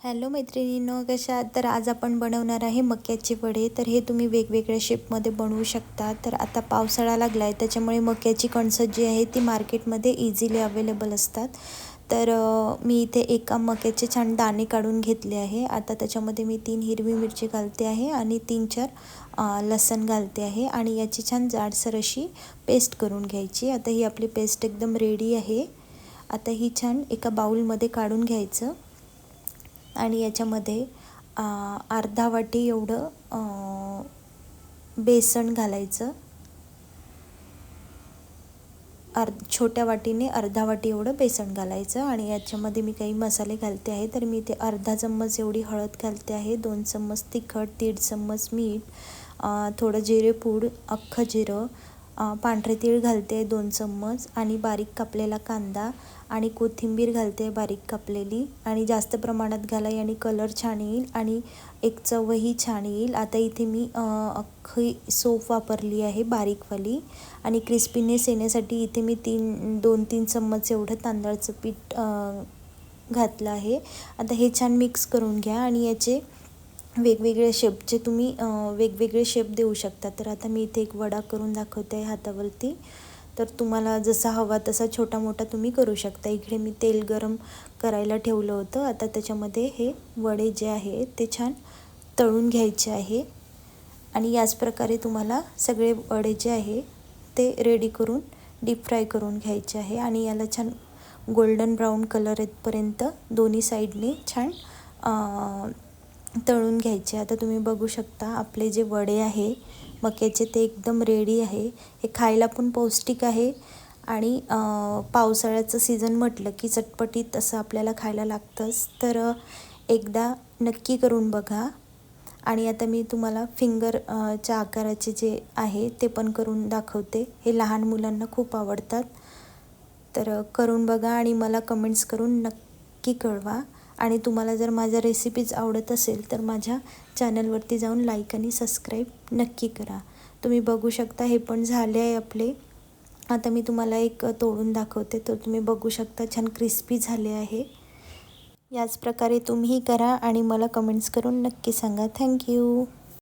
Hello मैत्रिणींनो, कशा आहात? तर आज आपण बनवणार आहे मक्याचे वडे. तर हे तुम्ही वेगवेगळ्या शेपमध्ये बनवू शकता. तर आता पावसाळा लागला आहे, त्याच्यामुळे मक्याची कणसं जी आहे ती मार्केटमध्ये इझिली अवेलेबल असतात. तर मी इथे एका मक्याचे छान दाणे काढून घेतले आहे. आता त्याच्यामध्ये मी 3 हिरवी मिरची घालते आहे आणि 3-4 लसण घालते आहे आणि याची छान जाडसर अशी पेस्ट करून घ्यायची. आता ही आपली पेस्ट एकदम रेडी आहे. आता ही छान एका बाउलमध्ये काढून घ्यायचं आणि याच्यामध्ये अर्धा वाटी एवढं बेसन घालायचं. छोट्या वाटीने अर्धा वाटी एवढं बेसन घालायचं आणि याच्यामध्ये मी काही मसाले घालते आहे. तर मी ते अर्धा चम्मच एवढी हळद घालते आहे, 2 चम्मच तिखट, 1.5 चम्मच मीठ, थोडं जिरेपूड, अख्खं जिरं, पांढरे तीळ घालते आहे 2 चम्मच आणि बारीक कापलेला कांदा आणि कोथिंबीर घालते आहे बारीक कापलेली आणि जास्त प्रमाणात घाला आणि कलर छान येईल आणि एक चवही छान येईल. आता इथे मी अख्खी सोफ वापरली आहे बारीकवाली आणि क्रिस्पीनेस येण्यासाठी इथे मी 2-3 चम्मच एवढं तांदळाचं पीठ घातलं आहे. आता हे छान मिक्स करून घ्या आणि याचे वेगवेगळे शेपचे तुम्ही वेगवेगळे शेप देऊ शकता. तर आता मी इथे एक वडा करून दाखवते आहे हातावरती. तर तुम्हाला जसा हवा तसा छोटा मोठा तुम्ही करू शकता. इकडे मी तेल गरम करायला ठेवलं होतं. आता त्याच्यामध्ये हे वडे जे आहे ते छान तळून घ्यायचे आहे आणि याच प्रकारे तुम्हाला सगळे वडे जे आहे ते रेडी करून डीप फ्राय करून घ्यायचे आहे आणि याला छान गोल्डन ब्राऊन कलर येतपर्यंत दोन्ही साईडने छान तळून घ्यायचे. आता तुम्ही बघू शकता आपले जे वडे आहे मक्याचे ते एकदम रेडी आहे. हे खायला पण पौष्टिक आहे आणि पावसाळ्याचं सीझन म्हटलं की चटपटीत असं आपल्याला खायला लागतंच. तर एकदा नक्की करून बघा. आणि आता मी तुम्हाला च्या आकाराचे जे आहे ते पण करून दाखवते. हे लहान मुलांना खूप आवडतात. तर करून बघा आणि मला कमेंट्स करून नक्की कळवा. आणि तुम्हाला जर माझ्या रेसिपीज आवडत असेल तर माझ्या चॅनलवरती जाऊन लाईक आणि सबस्क्राईब नक्की करा. तुम्ही बघू शकता हे पण झाले आहे आपले. आता मी तुम्हाला एक तोडून दाखवते. तर तुम्ही बघू शकता छान क्रिस्पी झाले आहे. याच प्रकारे तुम्हीही करा आणि मला कमेंट्स करून नक्की सांगा. थँक्यू.